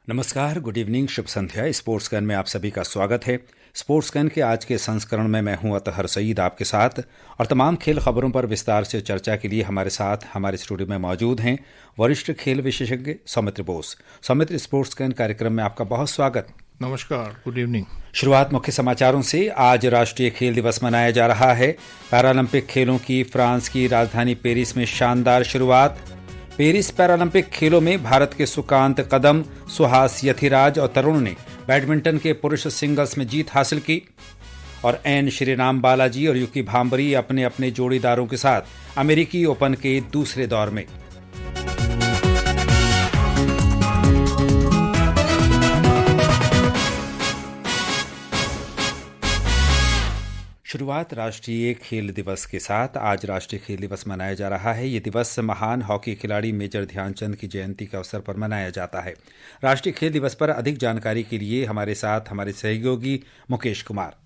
नमस्कार, good evening, Shubh Sandhya. Sports can में आप सभी का स्वागत है। स्पोर्ट्स कैन के आज के संस्करण में मैं हूं अतहर सईद आपके साथ, और तमाम खेल खबरों पर विस्तार से चर्चा के लिए हमारे साथ हमारे स्टूडियो में मौजूद हैं वरिष्ठ खेल विशेषज्ञ सौमित्र बोस। सौमित्र, स्पोर्ट्स कैन कार्यक्रम में आपका बहुत स्वागत। नमस्कार, गुड इवनिंग। शुरुआत मुख्य समाचारों से। आज राष्ट्रीय खेल दिवस मनाया जा रहा है। पैरालंपिक खेलों की फ्रांस की राजधानी पेरिस में शानदार शुरुआत। पेरिस पैरालंपिक खेलों में भारत के सुकांत कदम, सुहास यथिराज और तरुण ने बैडमिंटन के पुरुष सिंगल्स में जीत हासिल की। और एन श्रीराम बालाजी और युकी भांबरी अपने अपने जोड़ीदारों के साथ अमेरिकी ओपन के दूसरे दौर में। शुरुआत राष्ट्रीय खेल दिवस के साथ। आज राष्ट्रीय खेल दिवस मनाया जा रहा है। ये दिवस महान हॉकी खिलाड़ी मेजर ध्यानचंद की जयंती के अवसर पर मनाया जाता है। राष्ट्रीय खेल दिवस पर अधिक जानकारी के लिए हमारे साथ हमारे सहयोगी मुकेश कुमार।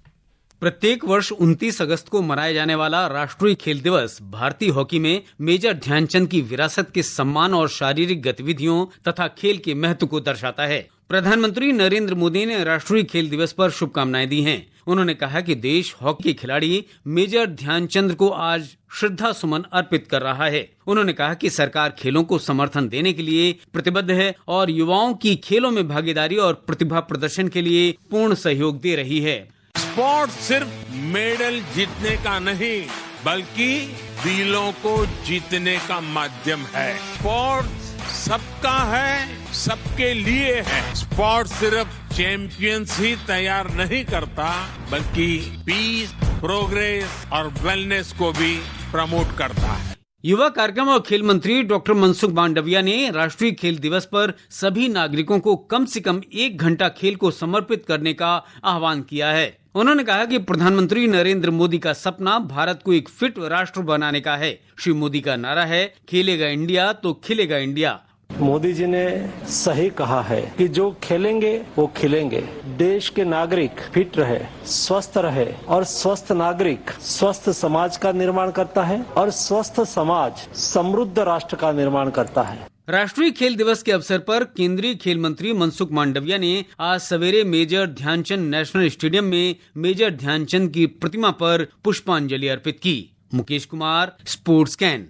प्रत्येक वर्ष 29 अगस्त को मनाया जाने वाला राष्ट्रीय खेल दिवस भारतीय हॉकी में मेजर ध्यानचंद की विरासत के सम्मान और शारीरिक गतिविधियों तथा खेल के महत्व को दर्शाता है। प्रधानमंत्री नरेंद्र मोदी ने राष्ट्रीय खेल दिवस पर शुभकामनाएं दी हैं। उन्होंने कहा कि देश हॉकी खिलाड़ी मेजर ध्यानचंद को आज श्रद्धा सुमन अर्पित कर रहा है। उन्होंने कहा कि सरकार खेलों को समर्थन देने के लिए प्रतिबद्ध है और युवाओं की खेलों में भागीदारी और प्रतिभा प्रदर्शन के लिए पूर्ण सहयोग दे रही है। स्पोर्ट्स सिर्फ मेडल जीतने का नहीं, बल्कि दिलों को जीतने का माध्यम है। स्पोर्ट्स सबका है, सबके लिए है। स्पोर्ट्स सिर्फ चैंपियंस ही तैयार नहीं करता, बल्कि पीस, प्रोग्रेस और वेलनेस को भी प्रमोट करता है। युवा कार्यक्रम और खेल मंत्री डॉक्टर मनसुख मांडविया ने राष्ट्रीय खेल दिवस पर सभी नागरिकों को कम से कम 1 घंटा खेल को समर्पित करने का आह्वान किया है। उन्होंने कहा कि प्रधानमंत्री नरेंद्र मोदी का सपना भारत को एक फिट राष्ट्र बनाने का है। श्री मोदी का नारा है, खेलेगा इंडिया तो खिलेगा इंडिया। मोदी जी ने सही कहा है कि जो खेलेंगे वो खिलेंगे। देश के नागरिक फिट रहे, स्वस्थ रहे, और स्वस्थ नागरिक स्वस्थ समाज का निर्माण करता है, और स्वस्थ समाज समृद्ध राष्ट्र का निर्माण करता है। राष्ट्रीय खेल दिवस के अवसर पर केंद्रीय खेल मंत्री मनसुख मांडविया ने आज सवेरे मेजर ध्यानचंद नेशनल स्टेडियम में मेजर ध्यानचंद की प्रतिमा पर पुष्पांजलि अर्पित की। मुकेश कुमार, स्पोर्ट्स कैन।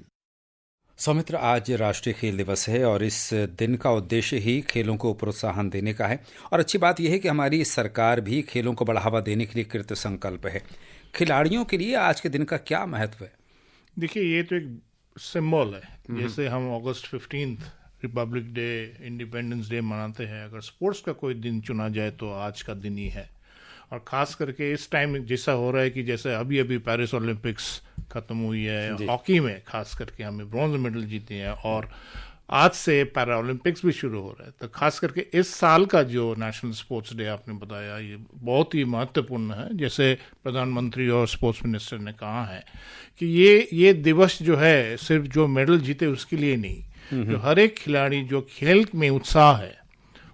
सौमित्र, आज राष्ट्रीय खेल दिवस है और इस दिन का उद्देश्य ही खेलों को प्रोत्साहन देने का है। और अच्छी बात यह है कि हमारी सरकार भी खेलों को बढ़ावा देने के लिए कृत संकल्प है। खिलाड़ियों के लिए आज के दिन का क्या महत्व है? देखिए, ये तो एक सिंबल है। जैसे हम अगस्त 15 रिपब्लिक डे, इंडिपेंडेंस डे मनाते हैं, अगर स्पोर्ट्स का कोई दिन चुना जाए तो आज का दिन ही है। और खास करके इस टाइम जैसा हो रहा है कि जैसे अभी अभी पेरिस ओलंपिक्स खत्म हुई है, हॉकी में खास करके हमें ब्रॉन्ज मेडल जीते हैं, और आज से पैरा ओलंपिक्स भी शुरू हो रहा है। तो खास करके इस साल का जो नेशनल स्पोर्ट्स डे आपने बताया, ये बहुत ही महत्वपूर्ण है। जैसे प्रधानमंत्री और स्पोर्ट्स मिनिस्टर ने कहा है कि ये दिवस जो है सिर्फ जो मेडल जीते उसके लिए नहीं, जो हर एक खिलाड़ी जो खेल में उत्साह है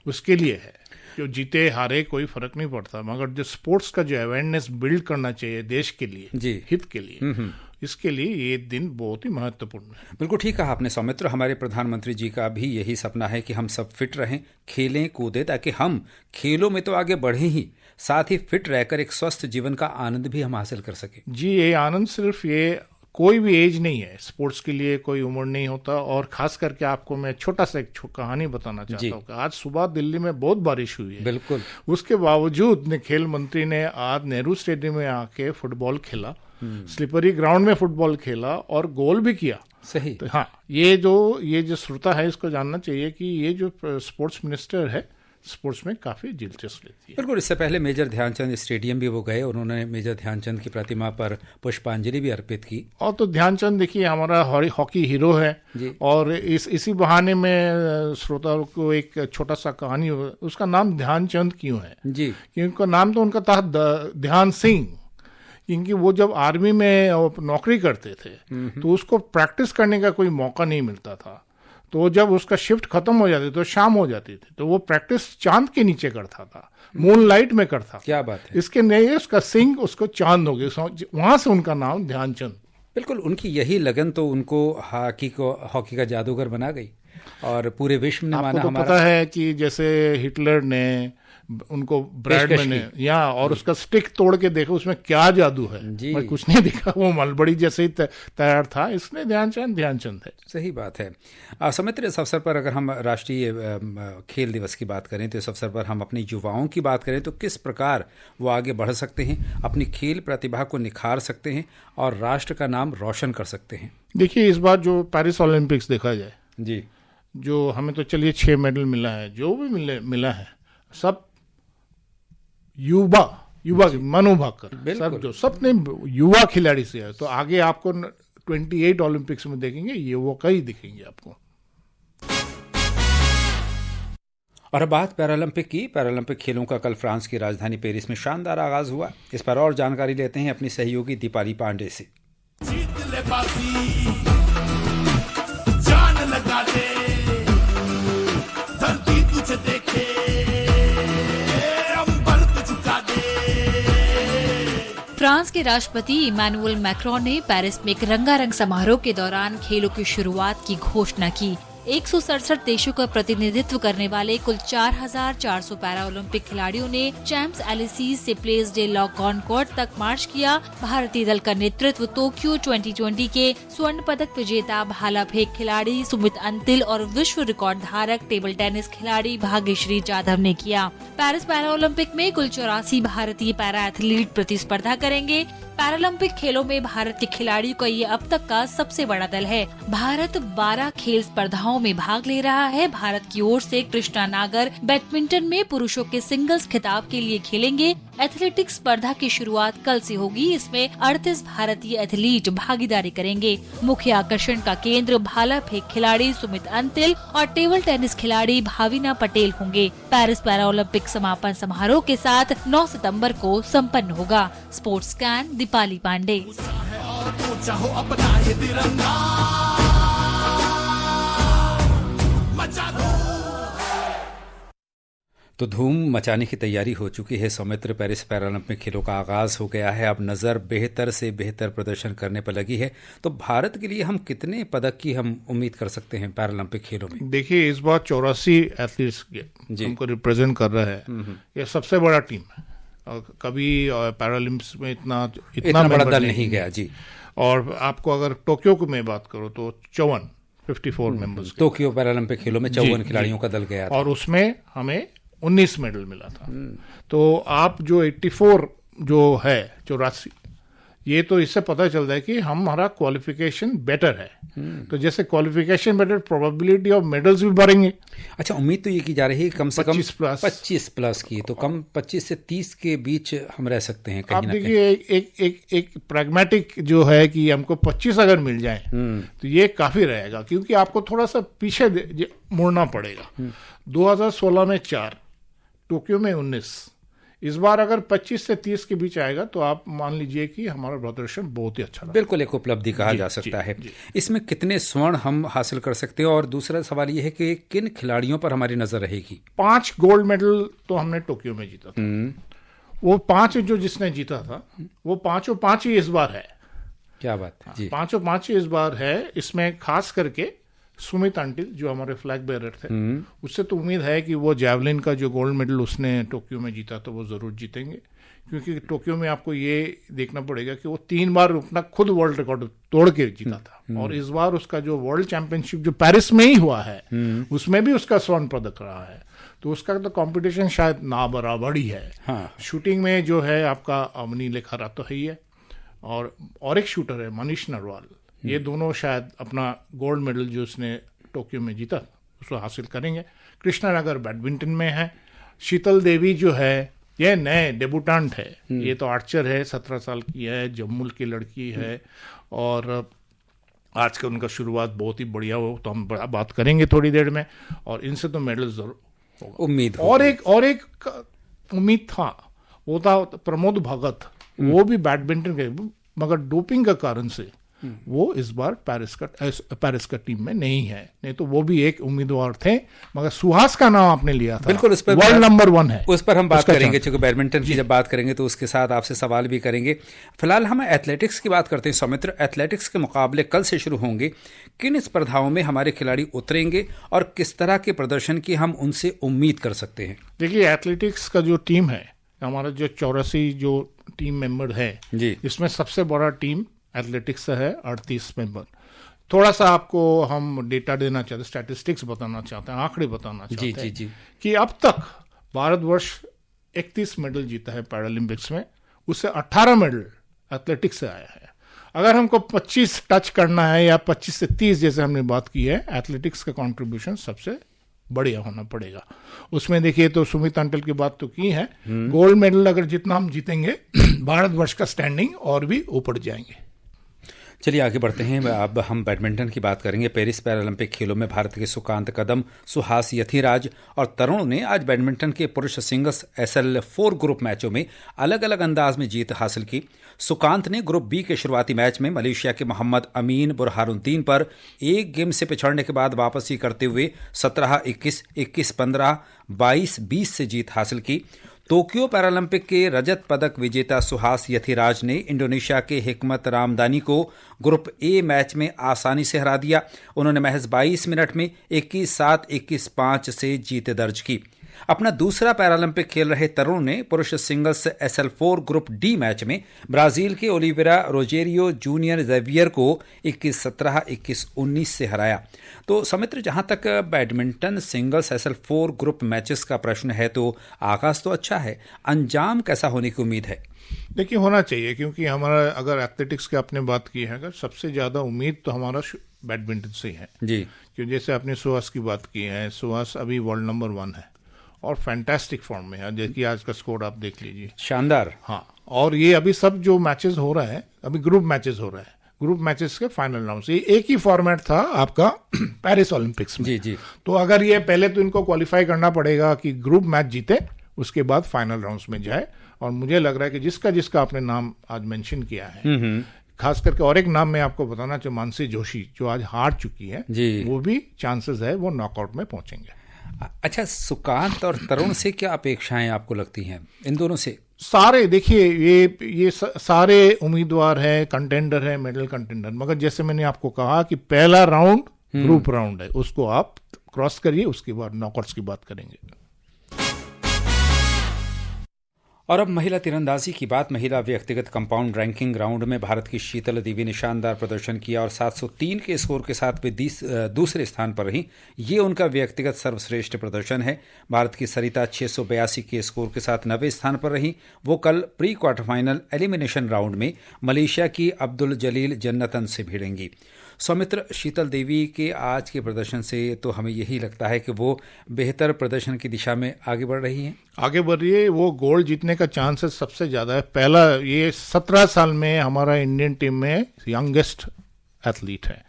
उसके लिए है। जो जीते हारे कोई फर्क नहीं पड़ता, मगर जो स्पोर्ट्स का जो अवेयरनेस बिल्ड करना चाहिए देश के लिए, हित के लिए, इसके लिए ये दिन बहुत ही महत्वपूर्ण है। बिल्कुल ठीक कहा आपने सौमित्र। हमारे प्रधानमंत्री जी का भी यही सपना है कि हम सब फिट रहें, खेलें कूदें, ताकि हम खेलों में तो आगे बढ़ें ही, साथ ही फिट रहकर एक स्वस्थ जीवन का आनंद भी हम हासिल कर सकें। जी, ये आनंद सिर्फ ये कोई भी एज नहीं है, स्पोर्ट्स के लिए कोई उम्र नहीं होता। और खास करके आपको मैं छोटा सा एक कहानी बताना चाहता हूँ। आज सुबह दिल्ली में बहुत बारिश हुई है, बिल्कुल, उसके बावजूद खेल मंत्री ने आज नेहरू स्टेडियम में आके फुटबॉल खेला, स्लिपरी ग्राउंड में फुटबॉल खेला और गोल भी किया। सही। तो हाँ, ये जो श्रोता है इसको जानना चाहिए कि ये जो स्पोर्ट्स मिनिस्टर है स्पोर्ट्स में काफी दिलचस्प लेती है। बिल्कुल। इससे पहले मेजर ध्यानचंद स्टेडियम भी वो गए, उन्होंने मेजर ध्यानचंद की प्रतिमा पर पुष्पांजलि भी अर्पित की। और तो ध्यानचंद देखिए हमारा हॉकी हीरो है, और इसी बहाने में श्रोता को एक छोटा सा कहानी, उसका नाम ध्यानचंद क्यों है जी? क्योंकि उनका नाम तो उनका था ध्यान सिंह, क्योंकि वो जब आर्मी में नौकरी करते थे तो उसको प्रैक्टिस करने का कोई मौका नहीं मिलता था। तो जब उसका शिफ्ट खत्म हो जाती तो शाम हो जाती थी, तो वो प्रैक्टिस चांद के नीचे करता था, मून लाइट में करता। क्या बात है। इसके नहीं उसका सिंह उसको चांद हो गया, वहां से उनका नाम ध्यानचंद। बिल्कुल, उनकी यही लगन तो उनको हॉकी का जादूगर बना गई और पूरे विश्व ने आपको माना। तो हमारा पता है कि जैसे हिटलर ने उनको ब्रेड में या और उसका स्टिक तोड़ के देखा उसमें क्या जादू है, मैं कुछ नहीं दिखा, वो मलबड़ी जैसे ही तैयार था। इसलिए ध्यानचंद है। सही बात है। समित्र, इस अवसर पर अगर हम राष्ट्रीय खेल दिवस की बात करें तो इस अवसर पर हम अपनी युवाओं की बात करें तो किस प्रकार वो आगे बढ़ सकते हैं, अपनी खेल प्रतिभा को निखार सकते हैं और राष्ट्र का नाम रोशन कर सकते हैं? देखिए, इस बार जो पेरिस ओलंपिक्स देखा जाए जी, जो हमें तो चलिए 6 मेडल मिला है, जो भी मिला है सब युवा मनु भाकर सब ने युवा खिलाड़ी से है। तो आगे आपको 28 ओलंपिक्स में देखेंगे युवा का ही दिखेंगे आपको। और अब बात पैरालंपिक की। पैरालंपिक खेलों का कल फ्रांस की राजधानी पेरिस में शानदार आगाज हुआ। इस पर और जानकारी लेते हैं अपनी सहयोगी दीपाली पांडे से। जान लगा दे, धरती तुझे देखे, फ्रांस के राष्ट्रपति इमैनुअल मैक्रोन ने पेरिस में एक रंगारंग समारोह के दौरान खेलों की शुरुआत की घोषणा की। 167 देशों का प्रतिनिधित्व करने वाले कुल 4,400 पैरा ओलंपिक खिलाड़ियों ने चैम्प्स एलिसीज से प्लेस डे ला कॉनकॉर्ड तक मार्च किया। भारतीय दल का नेतृत्व टोक्यो 2020 के स्वर्ण पदक विजेता भाला फेंक खिलाड़ी सुमित अंतिल और विश्व रिकॉर्ड धारक टेबल टेनिस खिलाड़ी भाग्यश्री जाधव ने किया। पेरिस पैरा ओलंपिक में कुल 84 भारतीय पैरा एथलीट प्रतिस्पर्धा करेंगे। पैरालंपिक खेलों में भारत के खिलाड़ियों का ये अब तक का सबसे बड़ा दल है। भारत 12 खेल स्पर्धाओं में भाग ले रहा है। भारत की ओर से कृष्णा नागर बैडमिंटन में पुरुषों के सिंगल्स खिताब के लिए खेलेंगे। एथलेटिक्स स्पर्धा की शुरुआत कल से होगी। इसमें 38 भारतीय एथलीट भागीदारी करेंगे। मुख्य आकर्षण का केंद्र भाला फेंक खिलाड़ी सुमित अंतिल और टेबल टेनिस खिलाड़ी भाविना पटेल होंगे। पेरिस पैरा ओलंपिक समापन समारोह के साथ 9 सितंबर को संपन्न होगा। Sports scan Deepali Pandey. तो धूम मचाने की तैयारी हो चुकी है सौमित्र। पेरिस पैरालंपिक खेलों का आगाज हो गया है। अब नजर बेहतर से बेहतर प्रदर्शन करने पर लगी है। तो भारत के लिए हम कितने पदक की हम उम्मीद कर सकते हैं पैरालंपिक खेलों में? देखिए, इस बार 84 एथलीट्स हमको रिप्रेजेंट कर रहा है। ये सबसे बड़ा टीम है। कभी पैरालंपिक्स में इतना बड़ा दल नहीं गया जी। और आपको अगर टोक्यो को मैं बात करूं तो 54 मेंबर्स। टोक्यो पैरालंपिक खेलों में 54 खिलाड़ियों का दल गया था और उसमें हमें 19 मेडल मिला था। तो आप जो 84 जो है 84, ये तो इससे पता चलता है कि हमारा क्वालिफिकेशन बेटर है। तो जैसे qualification better, probability of medals भी बढ़ेंगे। अच्छा, उम्मीद तो ये की जा रही है कम से कम 25 प्लस की, तो कम 25 से 30 के बीच हम रह सकते हैं कहीं आप ना देखिए, एक प्रैग्मेटिक जो है कि हमको 25 अगर मिल जाए तो ये काफी रहेगा, क्योंकि आपको थोड़ा सा पीछे मुड़ना पड़ेगा। 2016 में 4, टोक्यो में 19, इस बार अगर 25 से 30 के बीच आएगा तो आप मान लीजिए कि हमारा प्रदर्शन बहुत ही अच्छा। बिल्कुल एक उपलब्धि कहा जा सकता है। इसमें कितने स्वर्ण हम हासिल कर सकते हैं? और दूसरा सवाल यह है कि किन खिलाड़ियों पर हमारी नजर रहेगी? 5 गोल्ड मेडल तो हमने टोक्यो में जीता था। वो 5 जो जिसने जीता था वो 5 ही इस बार है। क्या बात है जी। 5 ही इस बार है। इसमें खास करके सुमित अंटिल जो हमारे फ्लैग बेरर थे, उससे तो उम्मीद है कि वो जैवलिन का जो गोल्ड मेडल उसने टोक्यो में जीता तो वो जरूर जीतेंगे। क्योंकि टोक्यो में आपको ये देखना पड़ेगा कि वो 3 बार अपना खुद वर्ल्ड रिकॉर्ड तोड़ के जीता था। और इस बार उसका जो वर्ल्ड चैंपियनशिप जो पेरिस में ही हुआ है उसमें भी उसका स्वर्ण पदक रहा है। तो उसका तो कंपटीशन शायद ना बराबर ही है। हाँ। शूटिंग में जो है आपका अवनी लेखरा तो है ही है, और एक शूटर है मनीष नरवाल। ये दोनों शायद अपना गोल्ड मेडल जो उसने टोक्यो में जीता उसको हासिल करेंगे। कृष्णा नगर बैडमिंटन में है। शीतल देवी जो है ये नए डेब्यूटेंट है। ये तो आर्चर है, 17 साल की है, जम्मू की लड़की है। और आज का उनका शुरुआत बहुत ही बढ़िया हो, तो हम बात करेंगे थोड़ी देर में। और इनसे तो मेडल जरूर होगा, उम्मीद। और एक उम्मीद था, वो था प्रमोद भगत। वो भी बैडमिंटन के, मगर डोपिंग के कारण से वो इस बार पेरिस का टीम में नहीं है। नहीं तो वो भी एक उम्मीदवार थे, मगर सुहास का नाम आपने लिया था। बिल्कुल, उस पर वर्ल्ड नंबर 1 है, उस पर हम बात करेंगे। चूंकि बैडमिंटन की जब बात करेंगे तो उसके साथ आपसे सवाल भी करेंगे। फिलहाल हम एथलेटिक्स की बात करते हैं। सौमित्र, एथलेटिक्स के मुकाबले कल से शुरू होंगे। किन स्पर्धाओं में हमारे खिलाड़ी उतरेंगे और किस तरह के प्रदर्शन की हम उनसे उम्मीद कर सकते हैं? देखिए, एथलेटिक्स का जो टीम है, हमारा जो 84 जो टीम मेंबर है जी, इसमें सबसे बड़ा टीम एथलेटिक्स है, 38 मेंबर। थोड़ा सा आपको हम डेटा देना चाहते हैं, स्टैटिस्टिक्स बताना चाहते हैं, आंकड़े बताना चाहते हैं जी कि अब तक भारतवर्ष 31 मेडल जीता है पैरालंपिक्स में, उससे 18 मेडल एथलेटिक्स से आया है। अगर हमको 25 टच करना है या 25 से 30 जैसे हमने बात की है, एथलेटिक्स का कंट्रीब्यूशन सबसे बढ़िया होना पड़ेगा। उसमें देखिए तो सुमित अंटल की बात तो की है, गोल्ड मेडल अगर जितना हम जीतेंगे भारतवर्ष का स्टैंडिंग और भी ऊपर जाएंगे। चलिए आगे बढ़ते हैं। अब हम बैडमिंटन की बात करेंगे। पेरिस पैरालंपिक खेलों में भारत के सुकांत कदम, सुहास यथिराज और तरुण ने आज बैडमिंटन के पुरुष सिंगल्स SL4 ग्रुप मैचों में अलग अलग अंदाज में जीत हासिल की। सुकांत ने ग्रुप बी के शुरुआती मैच में मलेशिया के मोहम्मद अमीन बुरहानुद्दीन पर एक गेम से पिछड़ने के बाद वापसी करते हुए 17-21, 21-15, 22-20 से जीत हासिल की। टोक्यो पैरालंपिक के रजत पदक विजेता सुहास यथिराज ने इंडोनेशिया के हिकमत रामदानी को ग्रुप ए मैच में आसानी से हरा दिया। उन्होंने महज 22 मिनट में 21-7, 21-5 से जीत दर्ज की। अपना दूसरा पैरालंपिक खेल रहे तरुण ने पुरुष singles SL4 group D match में ब्राजील के ओलिवेरा रोजेरियो जूनियर जेवियर को 21-17, 21-19 से हराया। तो समित्र, जहां तक badminton singles SL4 group matches का प्रश्न है तो आगाज तो अच्छा है, अंजाम कैसा होने की उम्मीद है? देखिए, होना चाहिए, क्योंकि हमारा अगर एथलेटिक्स की आपने बात की है, अगर सबसे ज्यादा उम्मीद तो हमारा बैडमिंटन से है जी, क्योंकि जैसे आपने सुहास की बात की है, सुहास अभी वर्ल्ड नंबर 1 है और फैंटास्टिक फॉर्म में है। जैसे आज का स्कोर आप देख लीजिए, शानदार। हाँ, और ये अभी सब जो मैचेस हो रहा है, अभी ग्रुप मैचेस हो रहा है, ग्रुप मैचेस के फाइनल राउंड से एक ही फॉर्मेट था आपका पेरिस ओलंपिक्स में जी। तो अगर ये पहले तो इनको क्वालिफाई करना पड़ेगा कि ग्रुप मैच जीते, उसके बाद फाइनल राउंड्स में जाए। और मुझे लग रहा है कि जिसका आपने नाम आज मेंशन किया है, खास करके और एक नाम मैं आपको बताना चाहूँ, मानसी जोशी जो आज हार चुकी है जी, वो भी चांसेस है वो नॉकआउट में पहुंचेंगे। अच्छा, सुकांत और तरुण से क्या अपेक्षाएं आपको लगती हैं, इन दोनों से? सारे देखिए, ये सारे उम्मीदवार हैं, कंटेंडर है, मेडल कंटेंडर, मगर जैसे मैंने आपको कहा कि पहला राउंड ग्रुप राउंड है, उसको आप क्रॉस करिए, उसके बाद नॉकआउट्स की बात करेंगे। और अब महिला तीरंदाजी की बात। महिला व्यक्तिगत कंपाउंड रैंकिंग राउंड में भारत की शीतल देवी ने शानदार प्रदर्शन किया और 703 के स्कोर के साथ वे दूसरे स्थान पर रहीं। ये उनका व्यक्तिगत सर्वश्रेष्ठ प्रदर्शन है। भारत की सरिता 682 के स्कोर के साथ 9वें स्थान पर रहीं। वो कल pre quarter final elimination round में मलेशिया की अब्दुल जलील जन्नतन से भिड़ेंगी। सौमित्र, शीतल देवी के आज के प्रदर्शन से तो हमें यही लगता है कि वो बेहतर प्रदर्शन की दिशा में आगे बढ़ रही हैं। आगे बढ़ रही है, वो गोल्ड जीतने का चांसेस सबसे ज़्यादा है। पहला, ये 17 साल में हमारा इंडियन टीम में यंगेस्ट एथलीट है।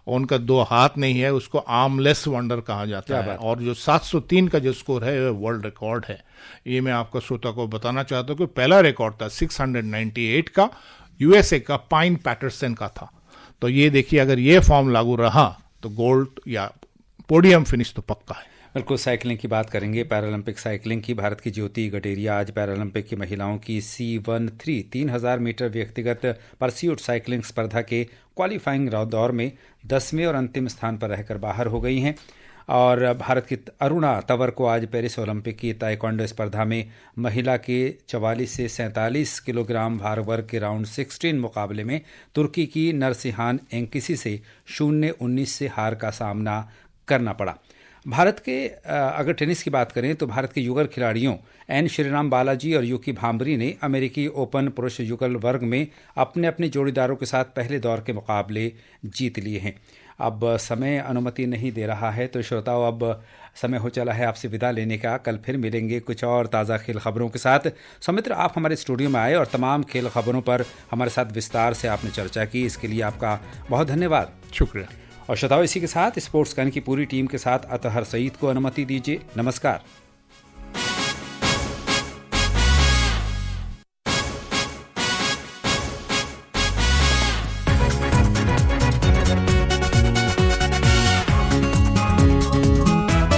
उनका 2 हाथ नहीं है, उसको आर्मलेस वंडर कहा जाता है। और जो 703 का जो स्कोर है वो वर्ल्ड रिकॉर्ड है। ये मैं आपका श्रोता को बताना चाहता हूँ कि पहला रिकॉर्ड था 698 का, USA का पाइन पैटरसन का था। तो ये देखिए, अगर ये फॉर्म लागू रहा तो गोल्ड या पोडियम फिनिश तो पक्का है। बिल्कुल। साइकिलिंग की बात करेंगे, पैरालंपिक साइकिलिंग की। भारत की ज्योति गडेरिया आज पैरालंपिक की महिलाओं की C13 3000 मीटर व्यक्तिगत परस्यूट साइकिलिंग स्पर्धा के क्वालिफाइंग दौर में 10वें और अंतिम स्थान पर रहकर बाहर हो गई हैं। और भारत की अरुणा तंवर को आज पेरिस ओलंपिक की ताइक्वांडो स्पर्धा में महिला के 44 से 47 किलोग्राम भार वर्ग के राउंड 16 मुकाबले में तुर्की की नरसिहान एंकिसी से 0-19 से हार का सामना करना पड़ा। भारत के अगर टेनिस की बात करें तो भारत के युगल खिलाड़ियों एन श्रीराम बालाजी और यूकी भांबरी ने अमेरिकी ओपन पुरुष युगल वर्ग में अपने अपने जोड़ीदारों के साथ पहले दौर के मुकाबले जीत लिए हैं। अब समय अनुमति नहीं दे रहा है तो श्रोताओं, अब समय हो चला है आपसे विदा लेने का। कल फिर मिलेंगे कुछ और ताज़ा खेल खबरों के साथ। सौमित्र, आप हमारे स्टूडियो में आए और तमाम खेल खबरों पर हमारे साथ विस्तार से आपने चर्चा की, इसके लिए आपका बहुत धन्यवाद। शुक्रिया। और श्रोताओं, इसी के साथ स्पोर्ट्स गन की पूरी टीम के साथ अतहर सईद को अनुमति दीजिए। नमस्कार।